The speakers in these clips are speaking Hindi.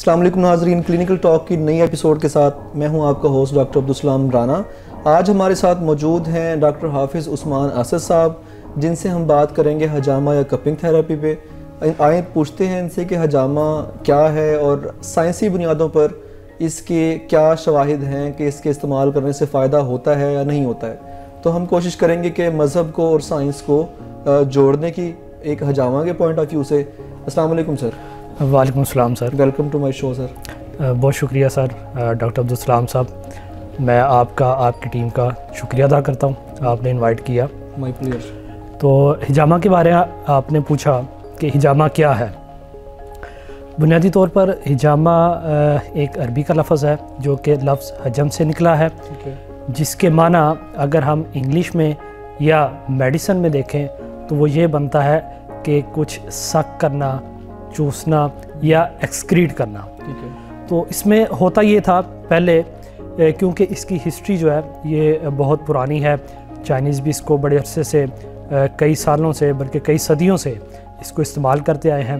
अस्सलाम वालेकुम नाज़रीन, क्लिनिकल टॉक की नई एपिसोड के साथ मैं हूं आपका होस्ट डॉक्टर अब्दुल सलाम राना। आज हमारे साथ मौजूद हैं डॉक्टर हाफिज़ उस्मान असद साहब, जिनसे हम बात करेंगे हजामा या कपिंग थेरेपी पे। आए पूछते हैं इनसे कि हजामा क्या है और साइंसी बुनियादों पर इसके क्या शवाहिद हैं कि इसके इस्तेमाल करने से फ़ायदा होता है या नहीं होता है। तो हम कोशिश करेंगे कि मज़हब को और साइंस को जोड़ने की एक हजामा के पॉइंट ऑफ व्यू से। अस्सलाम वालेकुम सर। वालेकुम सलाम sir. Welcome to my show sir. बहुत शुक्रिया सर डॉक्टर अब्दुल सलाम साहब, मैं आपकी टीम का शुक्रिया अदा करता हूँ, आपने इनवाइट किया। My player. तो हिजामा के बारे में आपने पूछा कि हिजामा क्या है। बुनियादी तौर पर हिजामा एक अरबी का लफ्ज़ है जो कि लफ्ज़ हजम से निकला है, जिसके माना अगर हम इंग्लिश में या मेडिसिन में देखें तो वो ये बनता है कि कुछ सक करना, चूसना या एक्सक्रीट करना। तो इसमें होता ये था पहले, क्योंकि इसकी हिस्ट्री जो है ये बहुत पुरानी है, चाइनीज़ भी इसको बड़े अरसे से, कई सालों से, बल्कि कई सदियों से इसको इस्तेमाल करते आए हैं।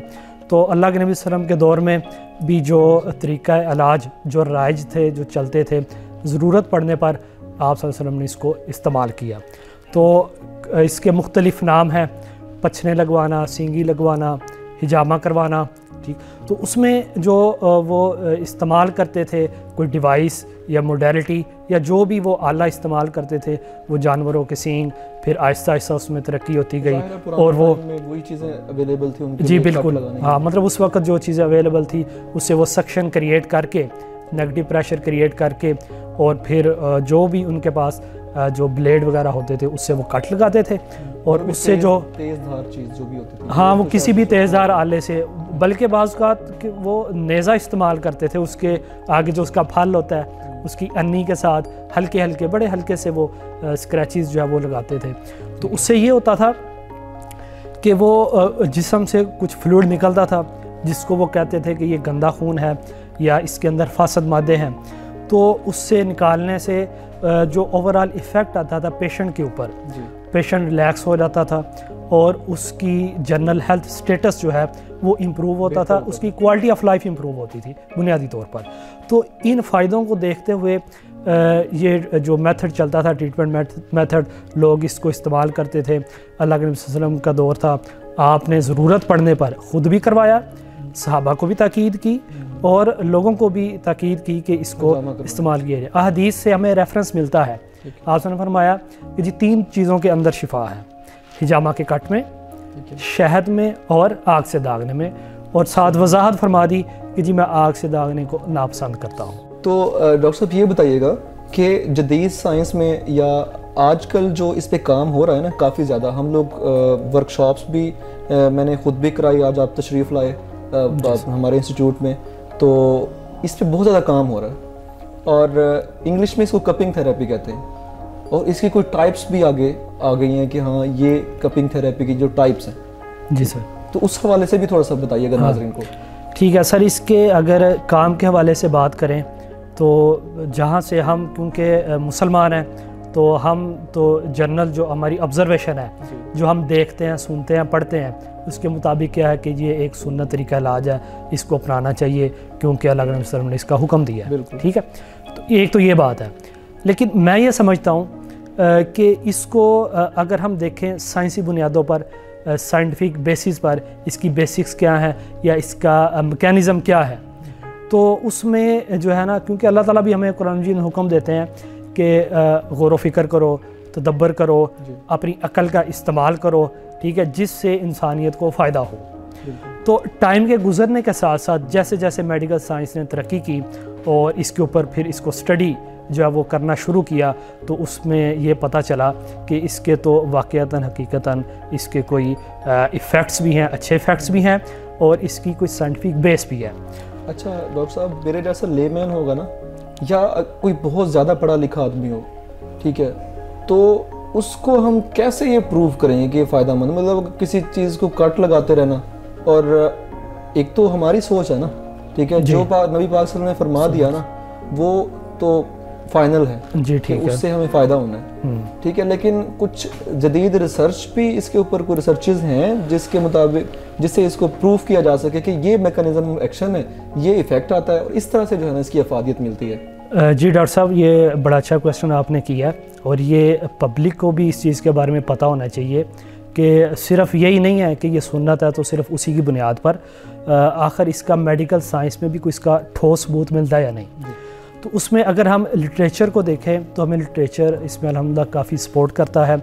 तो अल्लाह के नबी सल्लल्लाहु अलैहि वसल्लम के दौर में भी जो तरीक़ा इलाज जो राइज थे, जो चलते थे, ज़रूरत पड़ने पर आप सल्लल्लाहु अलैहि वसल्लम ने इसको इस्तेमाल किया। तो इसके मुख्तलिफ़ नाम हैं, पछने लगवाना, सींगी लगवाना, हिजामा करवाना, ठीक। तो उसमें जो वो इस्तेमाल करते थे कोई डिवाइस या मोडेलिटी या जो भी वो आला इस्तेमाल करते थे, वो जानवरों के सींग, फिर आहिस्ता आहिस्ता उसमें तरक्की होती गई और वो वही चीज़ें अवेलेबल थी उनके। जी बिल्कुल, हाँ, मतलब उस वक्त जो चीज़ें अवेलेबल थी उससे वो सक्शन क्रिएट करके, नेगेटिव प्रेशर क्रिएट करके, और फिर जो भी उनके पास जो ब्लेड वगैरह होते थे उससे वो कट लगाते थे, और उससे जो तेज़धार चीज़ जो भी होती थी, हाँ, वो किसी भी तेज़धार आले से, बल्कि बाज़ का वो नेज़ा इस्तेमाल करते थे, उसके आगे जो उसका फल होता है उसकी अन्नी के साथ हल्के हल्के, बड़े हल्के से वो स्क्रैचेस जो है वो लगाते थे। तो उससे ये होता था कि वो जिस्म से कुछ फ्लूइड निकलता था जिसको वो कहते थे कि ये गंदा खून है या इसके अंदर फासद मादे हैं। तो उससे निकालने से जो ओवरऑल इफ़ेक्ट आता था पेशेंट के ऊपर, पेशेंट रिलैक्स हो जाता था और उसकी जनरल हेल्थ स्टेटस जो है वो इम्प्रूव होता था, उसकी क्वालिटी ऑफ लाइफ इम्प्रूव होती थी बुनियादी तौर पर। तो इन फ़ायदों को देखते हुए ये जो मेथड चलता था, ट्रीटमेंट मेथड, लोग इसको इस्तेमाल करते थे। अल्लाह के नबी सल्लल्लाहु अलैहि वसल्लम का दौर था, आपने ज़रूरत पड़ने पर ख़ुद भी करवाया, सहाबा को भी ताकीद की और लोगों को भी ताकीद की कि इसको इस्तेमाल किया जाए। अहदीस से हमें रेफरेंस मिलता है, आपने फरमाया कि जी 3 चीज़ों के अंदर शिफा है, हिजामा के कट में, शहद में और आग से दागने में, और साथ वजाहत फरमा दी कि जी मैं आग से दागने को नापसंद करता हूँ। तो डॉक्टर साहब ये बताइएगा कि जदीद साइंस में या आजकल जो इस पे काम हो रहा है ना, काफ़ी ज़्यादा, हम लोग वर्कशॉप्स भी मैंने ख़ुद भी कराई, आज आप तशरीफ़ लाए हमारे इंस्टीट्यूट में, तो इस पे बहुत ज़्यादा काम हो रहा है। और इंग्लिश में इसको कपिंग थेरेपी कहते हैं, और इसकी कोई टाइप्स भी आगे आ गई हैं कि हाँ ये कपिंग थेरेपी की जो टाइप्स हैं। जी सर, तो उस हवाले से भी थोड़ा सा बताइएगा नाज़रीन को। ठीक है सर। इसके अगर काम के हवाले से बात करें तो जहाँ से हम, क्योंकि मुसलमान हैं, तो हम तो जनरल जो हमारी ऑब्जर्वेशन है, जो हम देखते हैं, सुनते हैं, पढ़ते हैं, उसके मुताबिक क्या है कि ये एक सुन्नत तरीका इलाज है, इसको अपनाना चाहिए क्योंकि अल्लाह के नबी सल्लल्लाहु अलैहि वसल्लम ने इसका हुक्म दिया है। ठीक है, तो एक तो ये बात है। लेकिन मैं ये समझता हूँ कि इसको अगर हम देखें साइंसी बुनियादों पर, साइंटिफिक बेसिस पर, इसकी बेसिक्स क्या हैं या इसका मैकेनिज़्म क्या है, तो उसमें जो है ना, क्योंकि अल्लाह ताला भी हमें कुरान मजीद में हुक्म देते हैं कि गौर व फिक्र करो, तदब्बर करो, अपनी अक्ल का इस्तेमाल करो, ठीक है, जिससे इंसानियत को फ़ायदा हो। तो टाइम के गुजरने के साथ साथ जैसे जैसे मेडिकल साइंस ने तरक्की की और इसके ऊपर फिर इसको स्टडी जो है वो करना शुरू किया, तो उसमें ये पता चला कि इसके तो वाक़यतन हकीकतन इसके कोई इफ़ेक्ट्स भी हैं, अच्छे इफ़ेक्ट्स भी हैं, और इसकी कोई साइंटिफिक बेस भी है। अच्छा डॉक्टर साहब, मेरे जैसा लेमैन होगा ना, या कोई बहुत ज़्यादा पढ़ा लिखा आदमी हो, ठीक है, तो उसको हम कैसे ये प्रूव करेंगे कि ये फ़ायदेमंद, मतलब किसी चीज़ को कट लगाते रहना, और एक तो हमारी सोच है ना, ठीक है, जो नबी पाक सल्लल्लाहु अलैहि वसल्लम ने फरमा दिया ना, वो तो फाइनल है जी, ठीक है, उससे हमें फ़ायदा होना है, ठीक है। लेकिन कुछ जदीद रिसर्च भी इसके ऊपर, कोई रिसर्चेज हैं जिसके मुताबिक जिससे इसको प्रूफ किया जा सके कि ये मैकेनिज्म एक्शन है, ये इफेक्ट आता है, और इस तरह से जो है ना इसकी अफादियत मिलती है। जी डॉक्टर साहब, ये बड़ा अच्छा क्वेश्चन आपने किया, और ये पब्लिक को भी इस चीज़ के बारे में पता होना चाहिए कि सिर्फ यही नहीं है कि ये सुन्नत है तो सिर्फ उसी की बुनियाद पर, आखिर इसका मेडिकल साइंस में भी कोई इसका ठोस सबूत मिलता है या नहीं। तो उसमें अगर हम लिटरेचर को देखें तो हमें लिटरेचर इसमें अल्हम्दुलिल्लाह काफ़ी सपोर्ट करता है।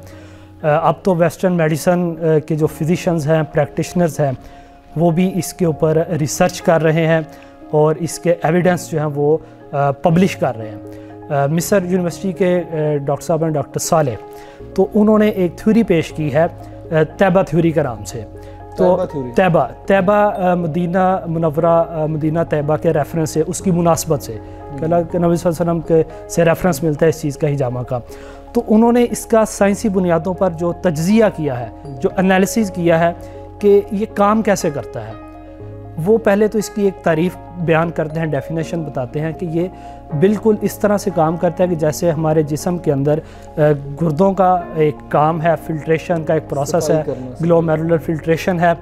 अब तो वेस्टर्न मेडिसन के जो फिजिशंस हैं, प्रैक्टिशनर्स हैं, वो भी इसके ऊपर रिसर्च कर रहे हैं और इसके एविडेंस जो हैं वो पब्लिश कर रहे हैं। मिस्र यूनिवर्सिटी के डॉक्टर साहब हैं, डॉक्टर साले, तो उन्होंने एक थ्योरी पेश की है तैबा थ्योरी के नाम से। तो तैबा मदीना मुनव्वरा, मदीना तैबा के रेफरेंस से, उसकी मुनासबत से कि नबी सल्लल्लाहु अलैहि वसल्लम के से रेफरेंस मिलता है इस चीज़ का, हिजामा का। तो उन्होंने इसका साइंसी बुनियादों पर जो तज्जिया किया है, जो एनालिसिस किया है कि ये काम कैसे करता है, वो पहले तो इसकी एक तारीफ़ बयान करते हैं, डेफिनेशन बताते हैं कि ये बिल्कुल इस तरह से काम करता है कि जैसे हमारे जिस्म के अंदर गुर्दों का एक काम है, फिल्ट्रेशन का एक प्रोसेस है, ग्लोमेरुलर फिल्ट्रेशन है,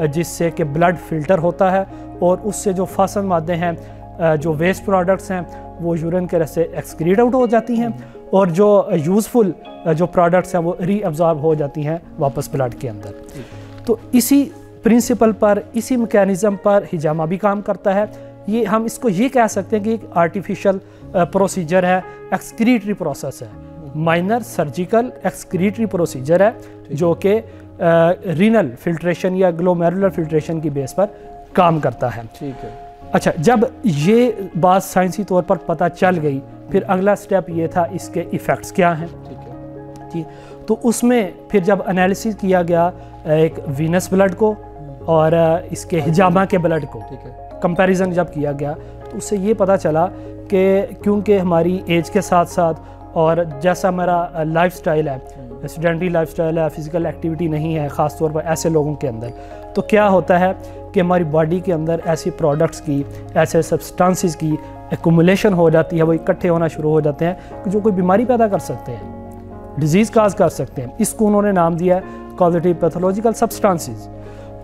जिससे कि ब्लड फिल्टर होता है और उससे जो फासल मादे हैं, जो वेस्ट प्रोडक्ट्स हैं, वो यूरिन के रस्ते एक्सक्रीट आउट हो जाती हैं, और जो यूज़फुल जो प्रोडक्ट्स हैं वो रीअब्जॉर्ब हो जाती हैं वापस ब्लड के अंदर। तो इसी प्रिंसिपल पर, इसी मैकेनिज़्म पर हिजामा भी काम करता है। ये हम इसको ये कह सकते हैं कि एक आर्टिफिशियल प्रोसीजर है, एक्सक्रीटरी प्रोसेस है, माइनर सर्जिकल एक्सक्रीटरी प्रोसीजर है, जो कि रीनल फिल्ट्रेशन या ग्लोमेरुलर फिल्ट्रेशन की बेस पर काम करता है। ठीक है। अच्छा, जब ये बात साइंसी तौर पर पता चल गई, फिर अगला स्टेप ये था इसके इफ़ेक्ट्स क्या हैं। ठीक है। ठीक, तो उसमें फिर जब एनालिसिस किया गया एक वीनस ब्लड को और इसके हिजामा के ब्लड को, ठीक है, कंपैरिजन जब किया गया, तो उससे ये पता चला कि क्योंकि हमारी एज के साथ साथ और जैसा हमारा लाइफस्टाइल है, स्टूडेंटली लाइफस्टाइल है, फिज़िकल एक्टिविटी नहीं है ख़ास तौर पर ऐसे लोगों के अंदर, तो क्या होता है कि हमारी बॉडी के अंदर ऐसी प्रोडक्ट्स की, ऐसे सब्सटेंसेस की एक्युमुलेशन हो जाती है, वो इकट्ठे होना शुरू हो जाते हैं कि जो कोई बीमारी पैदा कर सकते हैं, डिजीज़ काज कर सकते हैं। इसको उन्होंने नाम दिया है कॉजेटिव पैथोलॉजिकल सब्सटेंसेस।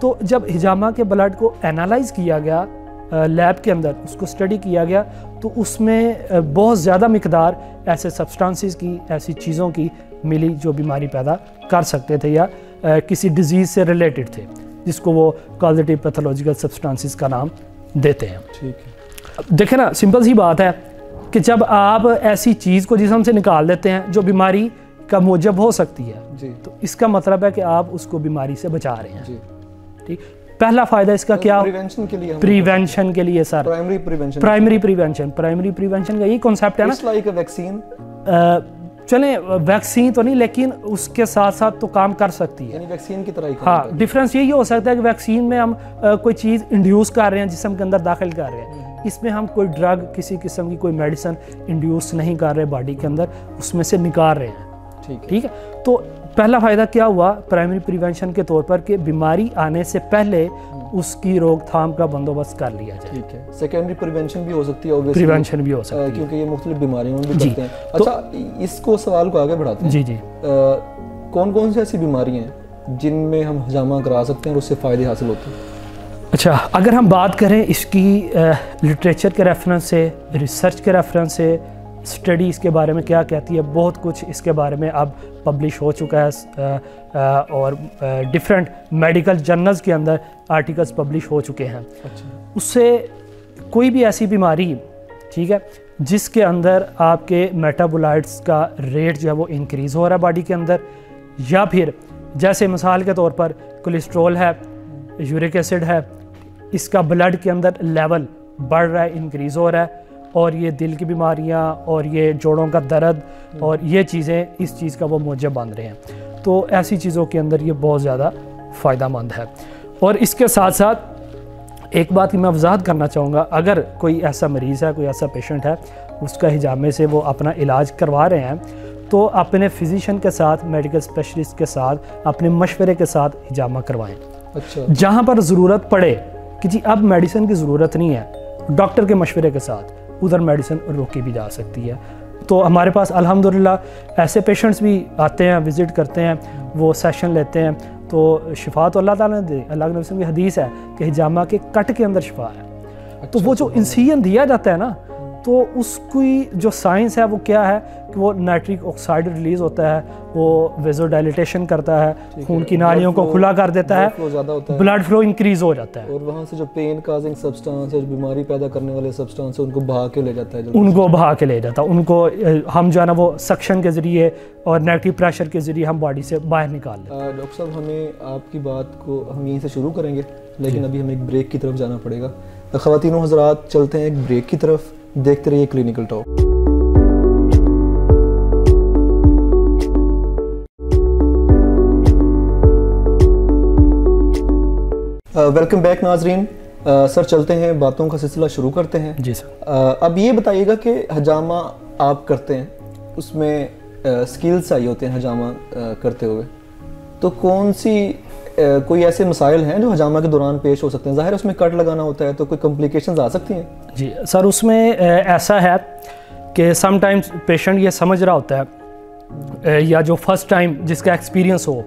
तो जब हिजामा के ब्लड को एनालाइज किया गया लैब के अंदर, उसको स्टडी किया गया, तो उसमें बहुत ज़्यादा मिकदार ऐसे सब्सटेंसेस की, ऐसी चीज़ों की मिली जो बीमारी पैदा कर सकते थे या किसी डिजीज़ से रिलेटेड थे, जिसको वो कॉजेटिव पैथोलॉजिकल सब्सटेंसेस का नाम देते हैं। ठीक है। देखें ना, सिंपल सी बात है कि जब आप ऐसी चीज़ को जिस्म से निकाल देते हैं जो बीमारी का मूजब हो सकती है जी, तो इसका मतलब है कि आप उसको बीमारी से बचा रहे हैं जी। ठीक, पहला फ़ायदा इसका क्या? प्रिवेंशन के लिए, प्रिवेंशन के लिए सर, प्राइमरी प्रिवेंशन का यही कॉन्सेप्ट है ना। It's like a vaccine. चलें, वैक्सीन तो नहीं, लेकिन उसके साथ साथ तो काम कर सकती है, यानी वैक्सीन की तरह ही। हाँ, डिफरेंस यही हो सकता है कि वैक्सीन में हम कोई चीज़ इंड्यूस कर रहे हैं, जिस्म के अंदर दाखिल कर रहे हैं, इसमें हम कोई ड्रग, किसी किस्म की कोई मेडिसिन इंड्यूस नहीं कर रहे बॉडी के अंदर, उसमें से निकाल रहे हैं। ठीक है। तो पहला फ़ायदा क्या हुआ प्राइमरी प्रिवेंशन के तौर पर कि बीमारी आने से पहले उसकी रोकथाम का बंदोबस्त कर लिया जाए। ठीक है। सेकेंडरी प्रिवेंशन भी हो सकती है, प्रिवेंशन भी हो सकती है, क्योंकि ये मुख्तलिफ बीमारियों में भी करते हैं। अच्छा, इसको सवाल को आगे बढ़ाते हैं। जी जी। कौन कौन सी ऐसी बीमारियाँ हैं जिनमें हम हिजामा करा सकते हैं और उससे फ़ायदे हासिल होते हैं? अच्छा, अगर हम बात करें इसकी लिटरेचर के रेफरेंस से, रिसर्च के रेफरेंस से, स्टडी इसके बारे में क्या कहती है, बहुत कुछ इसके बारे में अब पब्लिश हो चुका है और डिफरेंट मेडिकल जर्नल्स के अंदर आर्टिकल्स पब्लिश हो चुके हैं। अच्छा। उससे कोई भी ऐसी बीमारी, ठीक है, जिसके अंदर आपके मेटाबोलाइट्स का रेट जो है वो इंक्रीज़ हो रहा है बॉडी के अंदर, या फिर जैसे मिसाल के तौर पर कोलेस्ट्रॉल है, यूरिक एसिड है, इसका ब्लड के अंदर लेवल बढ़ रहा है, इंक्रीज़ हो रहा है, और ये दिल की बीमारियां और ये जोड़ों का दर्द और ये चीज़ें इस चीज़ का वो मूजब बन रहे हैं। तो ऐसी चीज़ों के अंदर ये बहुत ज़्यादा फ़ायदेमंद है। और इसके साथ साथ एक बात की मैं वजाहत करना चाहूँगा, अगर कोई ऐसा मरीज़ है, कोई ऐसा पेशेंट है, उसका हिजामे से वो अपना इलाज करवा रहे हैं, तो अपने फिजिशियन के साथ, मेडिकल स्पेशलिस्ट के साथ, अपने मशवरे के साथ हिजामा करवाएँ। अच्छा। जहाँ पर ज़रूरत पड़े कि जी अब मेडिसिन की ज़रूरत नहीं है, डॉक्टर के मशवरे के साथ उधर मेडिसिन रोकी भी जा सकती है। तो हमारे पास अल्हम्दुलिल्लाह ऐसे पेशेंट्स भी आते हैं, विज़िट करते हैं, वो सेशन लेते हैं, तो शिफा तो अल्लाह ताला ने दी, अल्लाह के नबी वसल्लम की हदीस है कि हिजामा के कट के अंदर शिफा है। तो वो जो इंसिजन दिया जाता है ना, तो उसकी जो साइंस है वो क्या है कि वो नाइट्रिक ऑक्साइड रिलीज होता है, वो वेज़ोडाइलेटेशन करता है, खून की नालियों को खुला कर देता है, ब्लड फ्लो इंक्रीज हो जाता है, और वहाँ से जो पेन काजिंग सब्सटेंस है, बीमारी पैदा करने वाले सब्सटेंस है, उनको बहा के ले जाता है, उनको हम जो है ना वो सक्शन के ज़रिए और नेगेटिव प्रेशर के ज़रिए हम बॉडी से बाहर निकाल लेते हैं। डॉक्टर साहब, हमें आपकी बात को हम यहीं से शुरू करेंगे, लेकिन अभी हमें एक ब्रेक की तरफ जाना पड़ेगा। ख़वातीनो हज़रात, चलते हैं एक ब्रेक की तरफ, देखते रहिए क्लिनिकल टॉक। वेलकम बैक नाजरीन। सर, चलते हैं, बातों का सिलसिला शुरू करते हैं। जी सर। अब ये बताइएगा कि हजामा आप करते हैं, उसमें स्किल्स चाहिए होते हैं हजामा करते हुए, तो कौन सी कोई ऐसे मसाइल हैं जो हजामा के दौरान पेश हो सकते हैं? ज़ाहिर है उसमें कट लगाना होता है, तो कोई कॉम्प्लिकेशंस आ सकती हैं? जी सर, उसमें ऐसा है कि समटाइम्स पेशेंट ये समझ रहा होता है, या जो फर्स्ट टाइम जिसका एक्सपीरियंस हो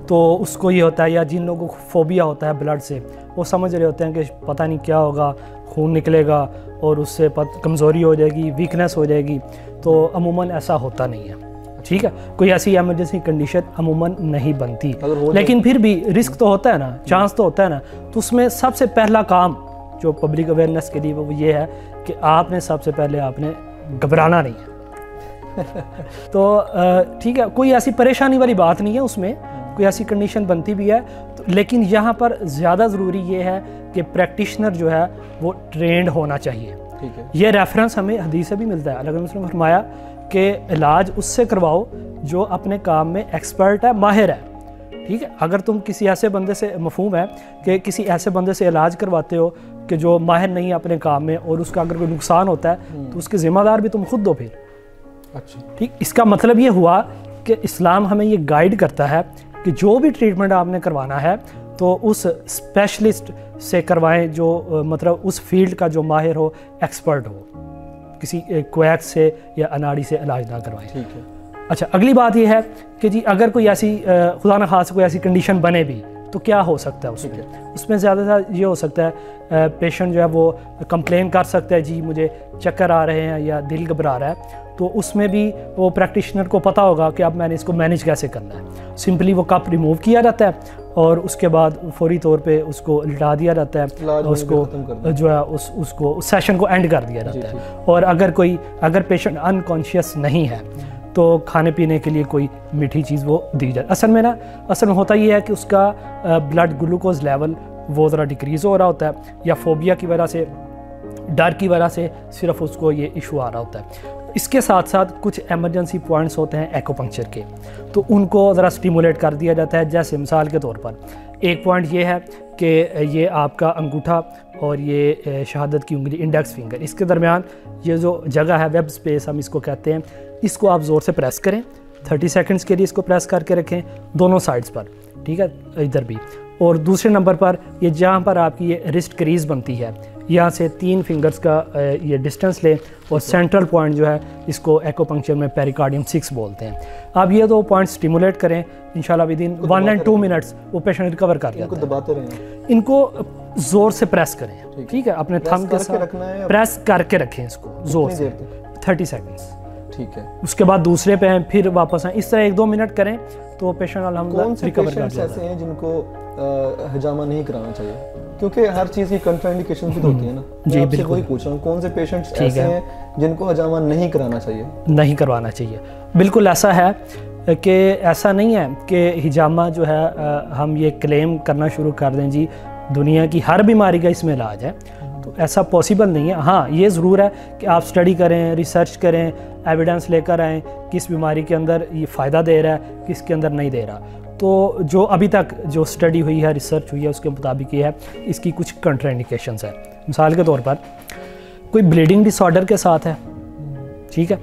तो उसको ये होता है, या जिन लोगों को फोबिया होता है ब्लड से, वो समझ रहे होते हैं कि पता नहीं क्या होगा, खून निकलेगा और उससे कमज़ोरी हो जाएगी, वीकनेस हो जाएगी। तो अमूमन ऐसा होता नहीं है, ठीक है। कोई ऐसी एमरजेंसी कंडीशन अमूमन नहीं बनती, लेकिन फिर भी रिस्क तो होता है ना, चांस तो होता है ना। तो उसमें सबसे पहला काम जो पब्लिक अवेयरनेस के लिए वो ये है कि आपने सबसे पहले आपने घबराना नहीं है। तो ठीक है, कोई ऐसी परेशानी वाली बात नहीं है उसमें, कोई ऐसी कंडीशन बनती भी है तो, लेकिन यहाँ पर ज़्यादा ज़रूरी ये है कि प्रैक्टिशनर जो है वो ट्रेंड होना चाहिए। ठीक है। ये रेफरेंस हमें हदीस से भी मिलता है। अल्लाह के रसूल ने फरमाया कि इलाज उससे करवाओ जो अपने काम में एक्सपर्ट है, माहिर है, ठीक है। अगर तुम किसी ऐसे बंदे से, मफहूम है कि किसी ऐसे बंदे से इलाज करवाते हो कि जो माहिर नहीं है अपने काम में, और उसका अगर कोई नुकसान होता है तो उसके ज़िम्मेदार भी तुम खुद दो फिर। अच्छा, ठीक। इसका मतलब ये हुआ कि इस्लाम हमें ये गाइड करता है कि जो भी ट्रीटमेंट आपने करवाना है तो उस स्पेशलिस्ट से करवाएं जो मतलब उस फील्ड का जो माहिर हो, एक्सपर्ट हो, किसी क्वैक से या अनाड़ी से इलाज ना करवाएं। ठीक है। अच्छा, अगली बात यह है कि जी अगर कोई ऐसी खुदा न खास कोई ऐसी कंडीशन बने भी तो क्या हो सकता है उसमें ज़्यादा से ज़्यादा ये हो सकता है पेशेंट जो है वो कंप्लेन कर सकता है, जी मुझे चक्कर आ रहे हैं या दिल घबरा रहा है। तो उसमें भी वो प्रैक्टिशनर को पता होगा कि अब मैंने इसको मैनेज कैसे करना है। सिंपली वो कप रिमूव किया जाता है और उसके बाद फौरी तौर पे उसको लिटा दिया जाता है, उसको जो है उसको उस सेशन को एंड कर दिया जाता है। और अगर पेशेंट अनकॉन्शियस नहीं है तो खाने पीने के लिए कोई मीठी चीज़ वो दी जाए। असल में होता ये है कि उसका ब्लड ग्लूकोज लेवल वो ज़रा डिक्रीज़ हो रहा होता है, या फोबिया की वजह से, डर की वजह से सिर्फ उसको ये इशू आ रहा होता है। इसके साथ साथ कुछ एमरजेंसी पॉइंट्स होते हैं एक्यूपंक्चर के, तो उनको ज़रा स्टिमुलेट कर दिया जाता है। जैसे मिसाल के तौर पर एक पॉइंट ये है कि ये आपका अंगूठा और ये शहादत की उंगली, इंडेक्स फिंगर, इसके दरमियान ये जो जगह है, वेब स्पेस हम इसको कहते हैं, इसको आप ज़ोर से प्रेस करें। 30 सेकंड्स के लिए इसको प्रेस करके रखें दोनों साइड्स पर, ठीक है, इधर भी। और दूसरे नंबर पर ये जहाँ पर आपकी ये रिस्ट क्रीज बनती है, यहाँ से 3 फिंगर्स का ये डिस्टेंस लें और सेंट्रल पॉइंट जो है इसको एक्यूपंक्चर में पेरिकार्डियम 6 बोलते हैं। आप ये 2 पॉइंट स्टिमुलेट करें, इंशाल्लाह विद इन 1 and 2 मिनट्स वो पेशेंट रिकवर कर जाता है। दबाते रहें, इनको ज़ोर से प्रेस करें, ठीक है, अपने थंब के साथ प्रेस करके रखें इसको ज़ोर से 30 सेकेंड्स, ठीक है। उसके बाद दूसरे पे हैं, फिर वापस आए, इस तरह 1-2 मिनट करें तो पेशेंट अल्हम्दुलिल्लाह रिकवर कर जाता है। ऐसे हैं जिनको हजामा नहीं कराना चाहिए, क्योंकि हर चीज़ की कंट्राइंडिकेशन भी तो होती है ना। जी बिल्कुल, वही पूछ रहा हूँ, कौन से पेशेंट्स ऐसे हैं जिनको हजामा नहीं कराना चाहिए? नहीं करवाना चाहिए, बिल्कुल ऐसा है कि ऐसा नहीं है कि हिजामा जो है हम ये क्लेम करना शुरू कर दें जी दुनिया की हर बीमारी का इसमें इलाज है, तो ऐसा पॉसिबल नहीं है। हाँ, ये ज़रूर है कि आप स्टडी करें, रिसर्च करें, एविडेंस लेकर आएँ, किस बीमारी के अंदर ये फ़ायदा दे रहा है, किसके अंदर नहीं दे रहा। तो जो अभी तक जो स्टडी हुई है, रिसर्च हुई है, उसके मुताबिक ये है इसकी कुछ कंट्राइंडिकेशंस है। मिसाल के तौर पर कोई ब्लीडिंग डिसऑर्डर के साथ है, ठीक है,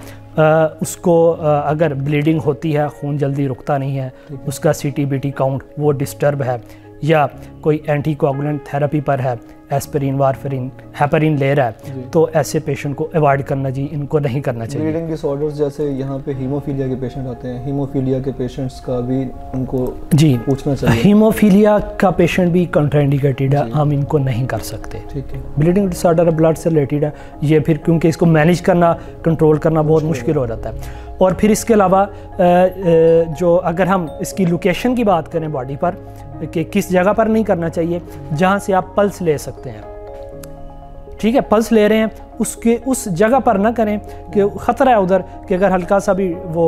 उसको अगर ब्लीडिंग होती है, खून जल्दी रुकता नहीं है, उसका CTBT काउंट वो डिस्टर्ब है, या कोई एंटीकोगुलेंट थेरेपी पर है, एस्पिरिन, वारफरिन हेपरिन ले रहा है तो ऐसे पेशेंट को अवॉइड करना जी, इनको नहीं करना चाहिए। ब्लीडिंग डिसऑर्डर्स जैसे यहाँ पे हीमोफीलिया के पेशेंट आते हैं, हीमोफीलिया के पेशेंट्स का भी उनको जी पूछना चाहिए। हीमोफीलिया का पेशेंट भी कंट्राइंडिकेटेड है, हम इनको नहीं कर सकते। ठीक है। ब्लीडिंग डिसऑर्डर ब्लड से रिलेटेड है ये, फिर क्योंकि इसको मैनेज करना, कंट्रोल करना बहुत मुश्किल हो जाता है। और फिर इसके अलावा जो अगर हम इसकी लोकेशन की बात करें बॉडी पर कि किस जगह पर नहीं करना चाहिए, जहाँ से आप पल्स ले सकते हैं, ठीक है, पल्स ले रहे हैं उसके उस जगह पर ना करें कि ख़तरा है उधर कि अगर हल्का सा भी वो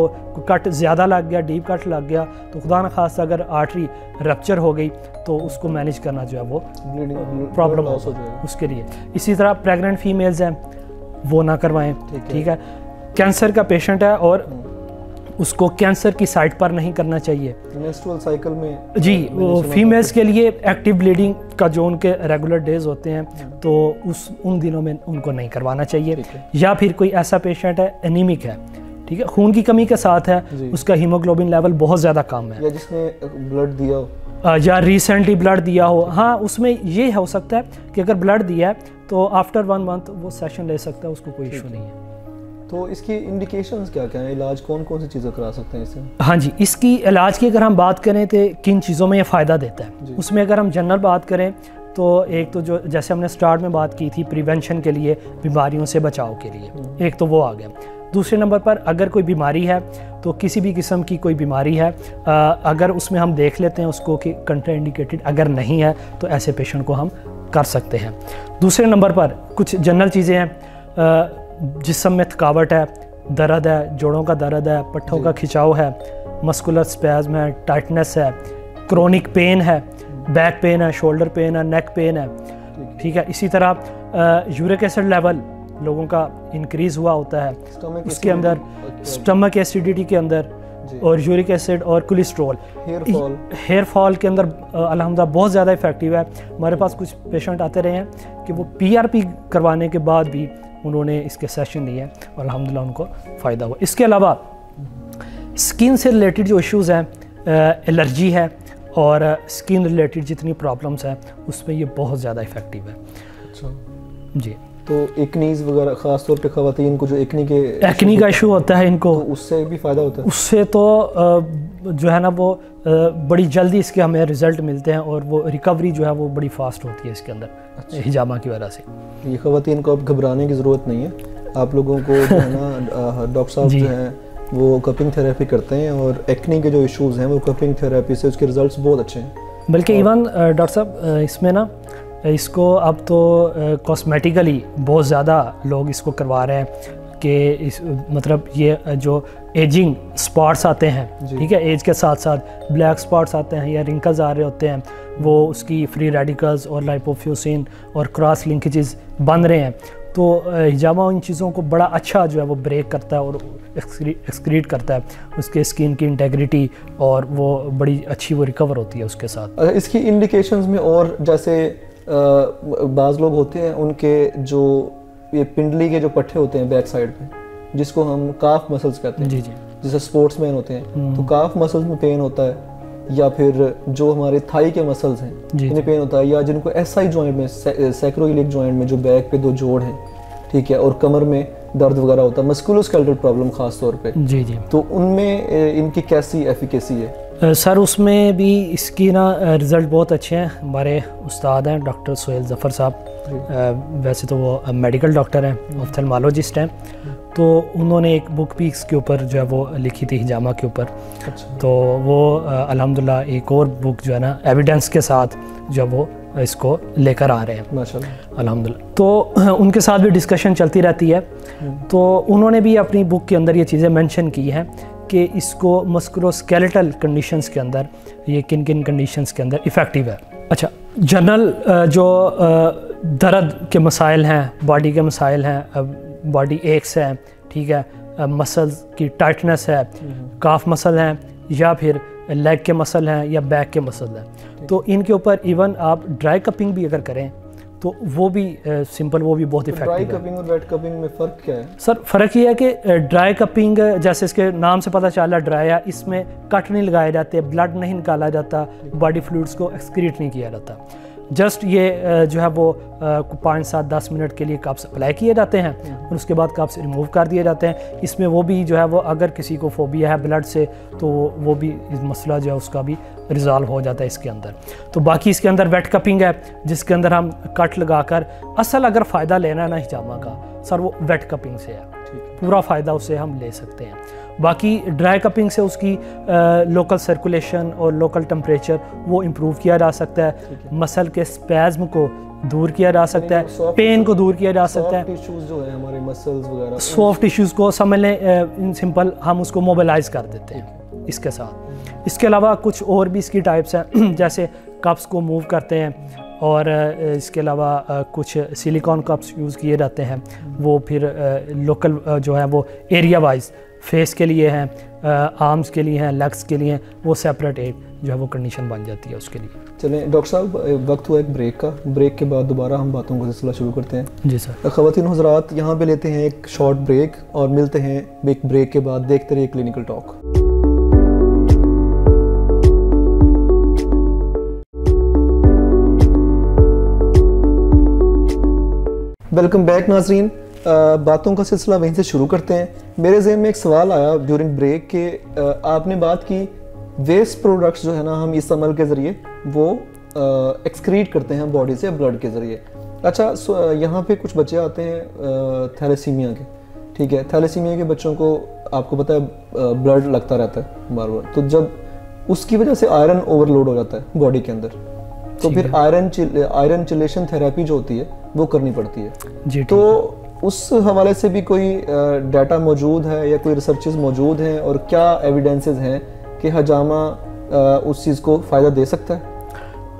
कट ज़्यादा लग गया, डीप कट लग गया तो खुदा न खास्ता अगर आर्टरी रप्चर हो गई तो उसको मैनेज करना जो है वो प्रॉब्लम हो उसके लिए। इसी तरह प्रेग्नेंट फीमेल्स हैं वो ना करवाएं, ठीक है। कैंसर का पेशेंट है और उसको कैंसर की साइट पर नहीं करना चाहिए। मेंस्ट्रुअल साइकिल में जी, वो फीमेल्स के लिए एक्टिव ब्लीडिंग का जो उनके रेगुलर डेज होते हैं तो उन दिनों में उनको नहीं करवाना चाहिए। या फिर कोई ऐसा पेशेंट है एनीमिक है, ठीक है, खून की कमी के साथ है, उसका हीमोग्लोबिन लेवल बहुत ज़्यादा कम है, या जिसने ब्लड दिया हो या रिसेंटली ब्लड दिया हो, हाँ उसमें ये हो सकता है कि अगर ब्लड दिया है तो आफ्टर 1 मंथ वो सेशन ले सकता है, उसको कोई इशू नहीं है। तो इसकी इंडिकेशंस क्या क्या हैं, इलाज कौन कौन सी चीज़ें करा सकते हैं इससे? हाँ जी, इसकी इलाज की अगर हम बात करें तो किन चीज़ों में ये फ़ायदा देता है, उसमें अगर हम जनरल बात करें तो एक तो जो जैसे हमने स्टार्ट में बात की थी प्रिवेंशन के लिए, बीमारियों से बचाव के लिए, एक तो वो आ गया। दूसरे नंबर पर अगर कोई बीमारी है तो किसी भी किस्म की कोई बीमारी है अगर उसमें हम देख लेते हैं उसको कि कंट्राइंडिकेटेड अगर नहीं है तो ऐसे पेशेंट को हम कर सकते हैं। दूसरे नंबर पर कुछ जनरल चीज़ें हैं, जिस्म में थकावट है, दर्द है, जोड़ों का दर्द है, पट्ठों का खिंचाव है, मस्कुलर स्पैज़म है, टाइटनेस है, क्रोनिक पेन है, बैक पेन है, शोल्डर पेन है, नेक पेन है, ठीक है। इसी तरह यूरिक एसिड लेवल लोगों का इंक्रीज़ हुआ होता है उसके अंदर, स्टमक एसिडिटी के अंदर, और यूरिक एसिड और कोलेस्ट्रॉल, हेयर फॉल के अंदर अल्हम्दुलिल्लाह बहुत ज़्यादा इफेक्टिव है। हमारे पास कुछ पेशेंट आते रहे हैं कि वो PRP करवाने के बाद भी उन्होंने इसके सेशन लिए और अल्हम्दुलिल्लाह उनको फ़ायदा हुआ। इसके अलावा स्किन से रिलेटेड जो इश्यूज़ हैं, एलर्जी है और स्किन रिलेटेड जितनी प्रॉब्लम्स हैं उसमें ये बहुत ज़्यादा इफ़ेक्टिव है। अच्छा जी, तो एक्नीज़ वगैरह ख़ास तौर पे ख़वातीन को जो एक्नी का इशू होता है इनको, तो उससे भी फ़ायदा होता है? उससे तो जो है ना वो बड़ी जल्दी इसके हमें रिज़ल्ट मिलते हैं और वो रिकवरी जो है वो बड़ी फास्ट होती है इसके अंदर। अच्छा। हिजामा की वजह से ये ख़वातीन को अब घबराने की ज़रूरत नहीं है, आप लोगों को जो है ना डॉक्टर साहब जो हैं वो कपिंग थेरेपी करते हैं और एक्नी के जो इश्यूज़ हैं वो कपिंग थेरेपी से उसके रिज़ल्ट बहुत अच्छे हैं। बल्कि इवन डॉक्टर साहब इसमें ना इसको अब तो कॉस्मेटिकली बहुत ज़्यादा लोग इसको करवा रहे हैं कि इस मतलब ये जो एजिंग स्पॉट्स आते हैं, ठीक है, एज के साथ साथ ब्लैक स्पॉट्स आते हैं या रिंकल्स आ रहे होते हैं, वो उसकी फ्री रेडिकल्स और लाइपोफ्यूसिन और क्रॉस लिंकेजेस बन रहे हैं, तो हिजामा इन चीज़ों को बड़ा अच्छा जो है वो ब्रेक करता है और एक्सक्रीट करता है उसके स्किन की इंटेग्रिटी, और वो बड़ी अच्छी वो रिकवर होती है उसके साथ। इसकी इंडिकेशंस में और जैसे बाज़ लोग होते हैं उनके जो ये पिंडली के जो पट्टे होते हैं बैक साइड पे, जिसको हम काफ मसल्स कहते हैं, जी, जैसे स्पोर्ट्समैन होते हैं तो काफ मसल्स में पेन होता है, या फिर जो हमारे थाई के मसल्स हैं इन्हें पेन होता है, या जिनको SI जॉइंट में सैक्रोइलिक जॉइंट में जो बैक पे 2 जोड़ हैं, ठीक है, और कमर में दर्द वगैरह होता है, मस्कुलोस्केलेटल प्रॉब्लम खास तौर पे, जी, तो उनमें इनकी कैसी एफिकेसी है? सर उसमें भी इसकी ना रिज़ल्ट बहुत अच्छे हैं। हमारे उस्ताद हैं डॉक्टर सोहेल ज़फ़र साहब, वैसे तो वो मेडिकल डॉक्टर हैं, ऑफ्थेल्मोलॉजिस्ट हैं, तो उन्होंने एक बुक भी इसके ऊपर जो है वो लिखी थी हिजामा के ऊपर। अच्छा। तो वो अल्हम्दुलिल्लाह एक और बुक जो है ना एविडेंस के साथ जो वो इसको लेकर आ रहे हैं माशाल्लाह अल्हम्दुलिल्लाह। तो उनके साथ भी डिस्कशन चलती रहती है, तो उन्होंने भी अपनी बुक के अंदर ये चीज़ें मेंशन की हैं कि इसको मस्कुलोस्केलेटल कंडीशंस के अंदर ये किन किन कंडीशंस के अंदर इफ़ेक्टिव है। अच्छा, जनरल जो दर्द के मसाइल हैं, बॉडी के मसाइल हैं, बॉडी एक्स हैं, ठीक है, मसल्स की टाइटनेस है, काफ मसल हैं, या फिर लेग के मसल हैं या बैक के मसल हैं, तो इनके ऊपर इवन आप ड्राई कपिंग भी अगर करें तो वो भी सिंपल, वो भी बहुत इफेक्टिव है। ड्राई कपिंग और वेट कपिंग में फ़र्क क्या है? सर फ़र्क ये है कि ड्राई कपिंग जैसे इसके नाम से पता चला ड्राई है, इसमें कट नहीं लगाए जाते, ब्लड नहीं निकाला जाता, बॉडी फ्लूइड्स को एक्सक्रीट नहीं किया जाता। जस्ट ये जो है वो 5, 7, 10 मिनट के लिए कप्स अप्लाई किए जाते हैं और उसके बाद कप्स रिमूव कर दिए जाते हैं। इसमें वो भी जो है वो अगर किसी को फोबिया है ब्लड से तो वो भी इस मसला जो है उसका भी रिजॉल्व हो जाता है इसके अंदर। तो बाकी इसके अंदर वेट कपिंग है जिसके अंदर हम कट लगाकर असल अगर फ़ायदा लेना है ना हिजामा का सर वो वेट कपिंग से है, पूरा फ़ायदा उससे हम ले सकते हैं। बाकी ड्राई कपिंग से उसकी लोकल सर्कुलेशन और लोकल टेम्परेचर वो इम्प्रूव किया जा सकता है, मसल के स्पैज़्म को दूर किया जा सकता है, पेन को दूर किया जा सकता है, टिश्यूज जो है हमारे मसल्स वगैरह सॉफ्ट टिश्यूज़ को समझ लें इन सिंपल हम उसको मोबिलाइज कर देते हैं इसके साथ। इसके अलावा कुछ और भी इसकी टाइप्स हैं जैसे कप्स को मूव करते हैं और इसके अलावा कुछ सिलिकॉन कप्स यूज़ किए जाते हैं, वो फिर लोकल जो है वो एरिया वाइज फेस के लिए हैं, आर्म्स के लिए हैं, लेग्स के लिए हैं, वो सेपरेट एक जो है वो कंडीशन बन जाती है उसके लिए। चलें डॉक्टर साहब वक्त हुआ एक ब्रेक का, ब्रेक के बाद दोबारा हम बातों का सिलसिला शुरू करते हैं। जी सर। ख़वातीन हज़रात यहाँ पे लेते हैं एक शॉर्ट ब्रेक और मिलते हैं एक ब्रेक के बाद, देखते रहिए क्लिनिकल टॉक। वेलकम बैक नाजरीन, बातों का सिलसिला वहीं से शुरू करते हैं। मेरे जहन में एक सवाल आया ड्यूरिंग ब्रेक के आपने बात की वेस्ट प्रोडक्ट्स जो है ना हम इस अमल के ज़रिए वो एक्सक्रीट करते हैं बॉडी से ब्लड के ज़रिए। अच्छा यहाँ पे कुछ बच्चे आते हैं थैलेसीमिया के, ठीक है, थैलेसीमिया के बच्चों को आपको पता है ब्लड लगता रहता है बार बार, तो जब उसकी वजह से आयरन ओवरलोड हो जाता है बॉडी के अंदर, तो फिर आयरन चिलेशन थेरेपी जो होती है वो करनी पड़ती है जी। तो उस हवाले से भी कोई डाटा मौजूद है या कोई रिसर्चेस मौजूद हैं और क्या एविडेंसेस हैं कि हजामा उस चीज़ को फ़ायदा दे सकता है?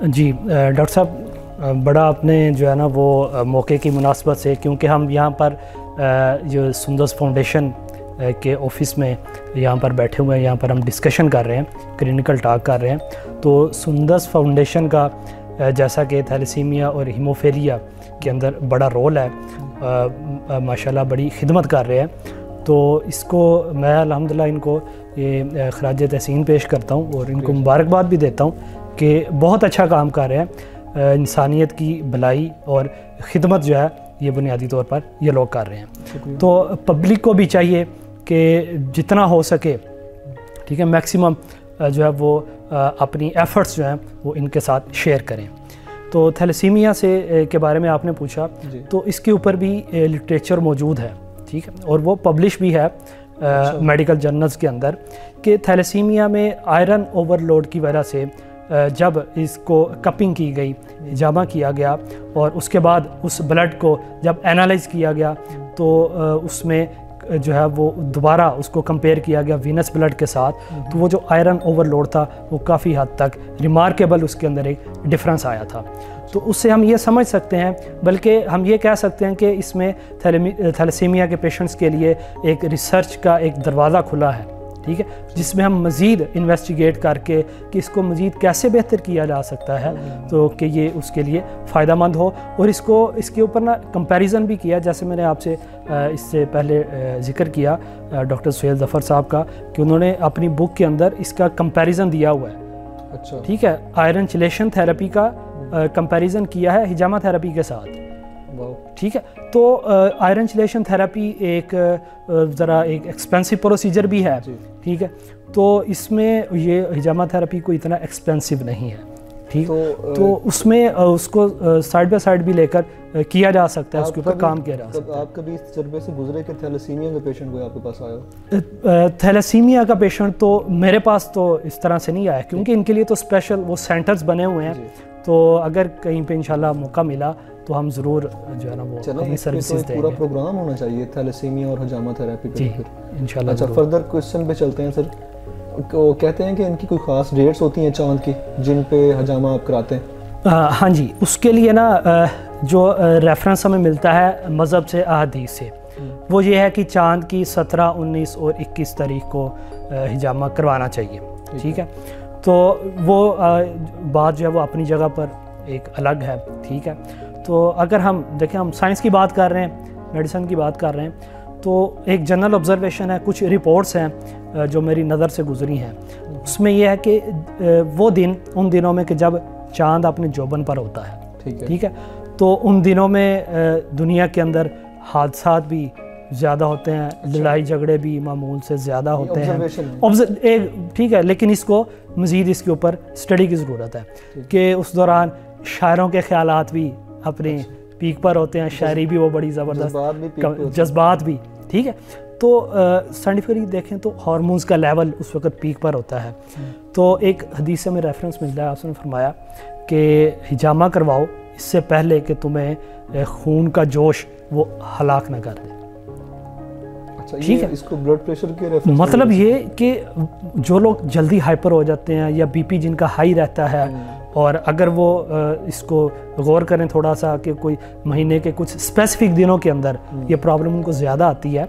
जी डॉक्टर साहब बड़ा आपने जो है ना वो मौके की मुनासबत से, क्योंकि हम यहाँ पर जो सुंदस फाउंडेशन के ऑफिस में यहाँ पर बैठे हुए हैं, यहाँ पर हम डिस्कशन कर रहे हैं, क्लिनिकल टॉक कर रहे हैं। तो सुंदस फाउंडेशन का जैसा कि थैलेसीमिया और हीमोफीलिया के अंदर बड़ा रोल है, माशाल्लाह बड़ी खिदमत कर रहे हैं। तो इसको मैं अल्हम्दुलिल्लाह इनको ये खराज तहसीन पेश करता हूँ और इनको मुबारकबाद भी देता हूँ कि बहुत अच्छा काम कर रहे हैं। इंसानियत की भलाई और ख़िदमत जो है ये बुनियादी तौर पर ये लोग कर रहे हैं। तो पब्लिक को भी चाहिए कि जितना हो सके, ठीक है, मैक्सिमम जो है वो अपनी एफ़र्ट्स जो हैं वो इनके साथ शेयर करें। तो थैलेसीमिया से के बारे में आपने पूछा, तो इसके ऊपर भी लिटरेचर मौजूद है, ठीक है, और वो पब्लिश भी है मेडिकल जर्नल्स के अंदर कि थैलेसीमिया में आयरन ओवरलोड की वजह से जब इसको कपिंग की गई, हिजामा किया गया और उसके बाद उस ब्लड को जब एनालाइज किया गया तो उसमें जो है वो दोबारा उसको कंपेयर किया गया वीनस ब्लड के साथ, तो वो जो आयरन ओवरलोड था वो काफ़ी हद तक रिमार्केबल उसके अंदर एक डिफरेंस आया था। तो उससे हम ये समझ सकते हैं, बल्कि हम ये कह सकते हैं कि इसमें थैलेसीमिया के पेशेंट्स के लिए एक रिसर्च का एक दरवाज़ा खुला है, ठीक है, जिसमें हम मज़ीद इन्वेस्टिगेट करके कि इसको मज़ीद कैसे बेहतर किया जा सकता है, तो कि ये उसके लिए फ़ायदा मंद हो। और इसके ऊपर ना कंपैरिजन भी किया, जैसे मैंने आपसे इससे पहले ज़िक्र किया डॉक्टर सुहेल ज़फ़र साहब का, कि उन्होंने अपनी बुक के अंदर इसका कंपैरिजन दिया हुआ है। अच्छा, ठीक है, आयरन चिलेशन थेरेपी का कंपैरिजन किया है हिजामा थेरेपी के साथ, ठीक है। तो आयरन चिलेशन थेरेपी एक ज़रा एक एक्सपेंसिव प्रोसीजर भी है, ठीक है, तो इसमें ये हिजामा थेरेपी को इतना एक्सपेंसिव नहीं है, ठीक, तो उसमें उसको साइड बाय साइड भी लेकर किया जा सकता है, उसके ऊपर काम किया जा सकता है। आप कभी इस तजर्बे से गुजरे कि थैलेसीमिया का पेशेंट कोई आपके पास आया? थैलेसीमिया का पेशेंट तो मेरे पास तो इस तरह से नहीं आया, क्योंकि इनके लिए तो स्पेशल वो सेंटर्स बने हुए हैं। तो अगर कहीं पे इंशाल्लाह मौका मिला तो हम ज़रूर जो है ना वो अपनी सर्विसेज देंगे। पूरा प्रोग्राम होना चाहिए थैलेसीमिया और हजामा थेरेपी पे फिर इंशाल्लाह। अच्छा, फर्दर क्वेश्चन पे चलते हैं सर। वो कहते हैं कि इनकी कोई ख़ास डेट्स होती हैं चांद की जिन पे हजामा आप कराते हैं? हाँ जी, उसके लिए ना जो रेफरेंस हमें मिलता है मज़हब से, अहादीस से, वो ये है कि चांद की 17, 19 और 21 तारीख को हिजामा करवाना चाहिए, ठीक है। तो वो बात जो है वो अपनी जगह पर एक अलग है, ठीक है। तो अगर हम देखें, हम साइंस की बात कर रहे हैं, मेडिसिन की बात कर रहे हैं, तो एक जनरल ऑब्जर्वेशन है, कुछ रिपोर्ट्स हैं जो मेरी नज़र से गुजरी हैं, उसमें यह है कि वो दिन उन दिनों में कि जब चांद अपने जोबन पर होता है, ठीक है। तो उन दिनों में दुनिया के अंदर हादसात भी ज़्यादा होते हैं, लड़ाई झगड़े भी मामूल से ज़्यादा होते हैं। ठीक है, लेकिन इसको मज़ीद इसके ऊपर स्टडी की ज़रूरत है कि उस दौरान शायरों के ख्यालात भी अपने पीक पर होते हैं, शायरी भी वो बड़ी ज़बरदस्त, जज्बात भी, ठीक है। तो साइंटिफिकली देखें तो हार्मोन्स का लेवल उस वक्त पीक पर होता है। तो एक हदीस से में रेफरेंस मिलता है, आपने फरमाया कि हिजामा करवाओ इससे पहले कि तुम्हें खून का जोश वो हलाक न कर दे। ठीक है, इसको ब्लड प्रेशर के रेफरेंस मतलब ये कि जो लोग जल्दी हाइपर हो जाते हैं या बीपी जिनका हाई रहता है, और अगर वो इसको गौर करें थोड़ा सा कि कोई महीने के कुछ स्पेसिफिक दिनों के अंदर ये प्रॉब्लम उनको ज़्यादा आती है,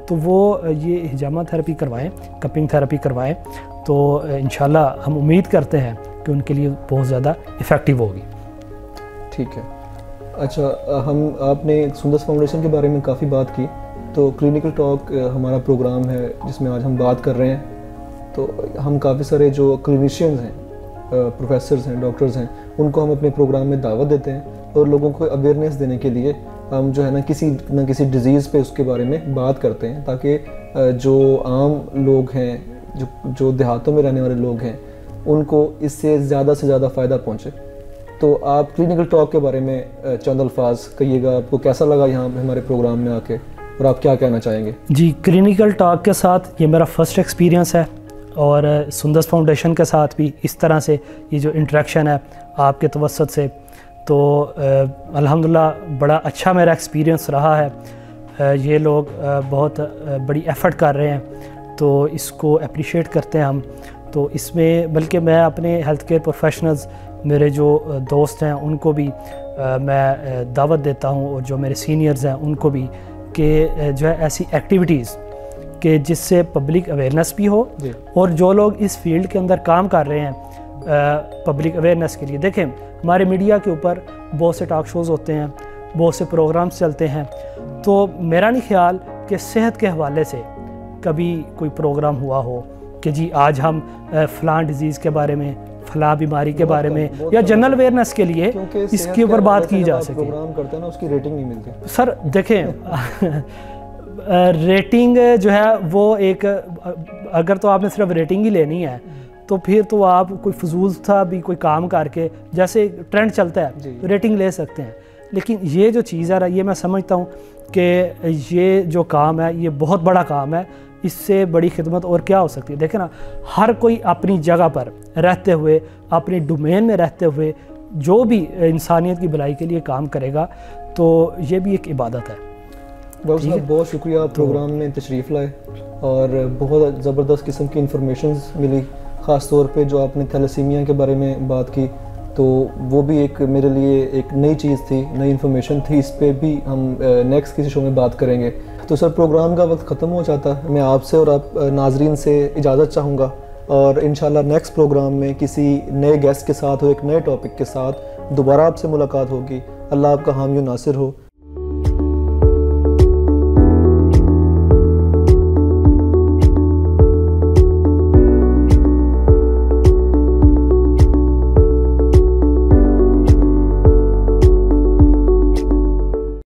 तो वो ये हिजामा थेरेपी करवाएं, कपिंग थेरेपी करवाएं, तो इंशाल्लाह हम उम्मीद करते हैं कि उनके लिए बहुत ज़्यादा इफ़ेक्टिव होगी। ठीक है। अच्छा, आपने सुंदस फाउंडेशन के बारे में काफ़ी बात की, तो क्लिनिकल टॉक हमारा प्रोग्राम है जिसमें आज हम बात कर रहे हैं। तो हम काफ़ी सारे जो क्लिनिशियंस हैं, प्रोफेसर्स हैं, डॉक्टर्स हैं, उनको हम अपने प्रोग्राम में दावत देते हैं और लोगों को अवेयरनेस देने के लिए हम जो है ना किसी डिज़ीज़ पे उसके बारे में बात करते हैं, ताकि जो आम लोग हैं, जो देहातों में रहने वाले लोग हैं, उनको इससे ज़्यादा से ज़्यादा फ़ायदा पहुँचे। तो आप क्लिनिकल टॉक के बारे में चंद अल्फाज कहिएगा, आपको कैसा लगा यहाँ हमारे प्रोग्राम में आके, और आप क्या कहना चाहेंगे? जी, क्लिनिकल टॉक के साथ ये मेरा फर्स्ट एक्सपीरियंस है, और सुंदस फाउंडेशन के साथ भी इस तरह से ये जो इंटरेक्शन है आपके तवस्सुत से, तो अल्हम्दुलिल्लाह बड़ा अच्छा मेरा एक्सपीरियंस रहा है। ये लोग बहुत बड़ी एफ़र्ट कर रहे हैं, तो इसको अप्रिशिएट करते हैं हम। तो इसमें बल्कि मैं अपने हेल्थ केयर प्रोफेशनल्स, मेरे जो दोस्त हैं, उनको भी मैं दावत देता हूँ, और जो मेरे सीनियर्स हैं उनको भी, कि जो है ऐसी एक्टिविटीज़ कि जिससे पब्लिक अवेयरनेस भी हो, और जो लोग इस फील्ड के अंदर काम कर रहे हैं पब्लिक अवेयरनेस के लिए। देखें, हमारे मीडिया के ऊपर बहुत से टॉक शोज़ होते हैं, बहुत से प्रोग्राम्स चलते हैं, तो मेरा नहीं ख्याल कि सेहत के हवाले से कभी कोई प्रोग्राम हुआ हो कि जी आज हम फ़लाँ डिज़ीज़ के बारे में, फ़लाँ बीमारी के बारे में, या जनरल अवेयरनेस के लिए इसके ऊपर बात की जा सके। प्रोग्राम करते हैं ना, उसकी रेटिंग नहीं मिलती। सर देखें रेटिंग जो है वो एक, अगर तो आपने सिर्फ रेटिंग ही लेनी है तो फिर तो आप कोई फजूल था भी कोई काम करके, जैसे ट्रेंड चलता है तो रेटिंग ले सकते हैं। लेकिन ये जो चीज़ है, ये मैं समझता हूँ कि ये जो काम है ये बहुत बड़ा काम है, इससे बड़ी खिदमत और क्या हो सकती है। देखें ना, हर कोई अपनी जगह पर रहते हुए, अपनी डोमेन में रहते हुए जो भी इंसानियत की भलाई के लिए काम करेगा, तो ये भी एक इबादत है। डॉक्टर साहब, बहुत शुक्रिया, आप प्रोग्राम में तशरीफ़ लाए और बहुत ज़बरदस्त किस्म की इंफॉर्मेशन मिली। ख़ास तौर पे जो आपने थैलेसीमिया के बारे में बात की, तो वो भी एक मेरे लिए एक नई चीज़ थी, नई इन्फॉर्मेशन थी। इस पे भी हम नेक्स्ट किसी शो में बात करेंगे। तो सर, प्रोग्राम का वक्त ख़त्म हो जाता है। मैं आपसे और आप नाजरीन से इजाज़त चाहूँगा, और इंशाल्लाह नेक्स्ट प्रोग्राम में किसी नए गेस्ट के साथ हो, एक नए टॉपिक के साथ दोबारा आपसे मुलाकात होगी। अल्लाह आपका हामी नासिर हो।